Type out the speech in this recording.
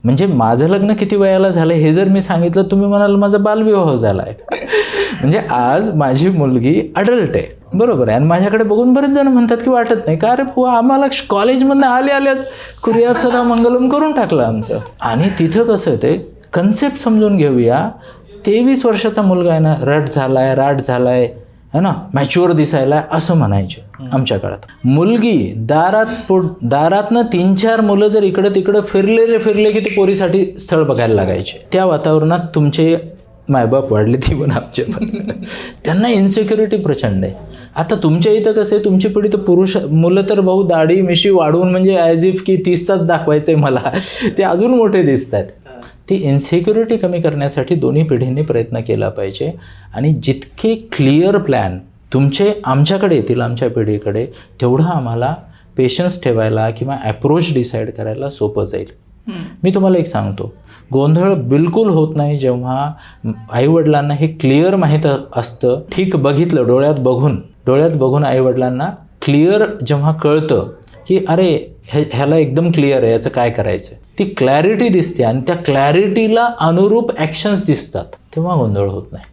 म्हणजे माझं लग्न किती वयाला झालं हे जर मी सांगितलं, तुम्ही म्हणाल माझा बालविवाह झाला आहे. म्हणजे आज माझी मुलगी अडल्ट आहे, बरोबर आहे. आणि माझ्याकडे बघून बरेच जण म्हणतात की वाटत नाही का, अरे बुवा आम्हाला कॉलेजमधनं आल्याच कुरियात सदा मंगलम करून टाकलं आमचं. आणि तिथं कसं ते कन्सेप्ट समजून घेऊया. 23 वर्षाचा मुलगा आहे ना, रट झालाय, राट झालाय, है ना, मॅच्युअर दिसायला असं म्हणायचे आमच्या काळात. मुलगी दारातनं 3-4 मुलं जर इकडं तिकडं फिरले की ते पोरीसाठी स्थळ बघायला लागायचे. त्या वातावरणात तुमचे मायबाप वाढले, ती पण आमचे पण. त्यांना इन्सिक्युरिटी प्रचंड आहे. आता तुमच्या इथं कसं आहे, तुमची पिढी तर मुलं तर भाऊ दाढी मिशी वाढवून म्हणजे ॲज इफ की 30चाच दाखवायचं आहे मला, ते अजून मोठे दिसत आहेत. ती इन्सिक्युरिटी कमी करण्यासाठी दोन्ही पिढींनी प्रयत्न केला पाहिजे. आणि जितके क्लिअर प्लॅन तुमचे आमच्याकडे येतील, आमच्या पिढीकडे, तेवढं आम्हाला पेशन्स ठेवायला किंवा ॲप्रोच डिसाईड करायला सोपं जाईल. मी तुम्हाला एक सांगतो, गोंधळ बिलकुल होत नाही जेव्हा आईवडिलांना हे क्लिअर माहीत असतं. ठीक बघितलं, डोळ्यात बघून आईवडिलांना क्लिअर जेव्हा कळतं की अरे ह्याला एकदम क्लिअर आहे, याचं काय करायचं, ती क्लॅरिटी दिसते आणि त्या क्लॅरिटीला अनुरूप ॲक्शन्स दिसतात, तेव्हा गोंधळ होत नाही.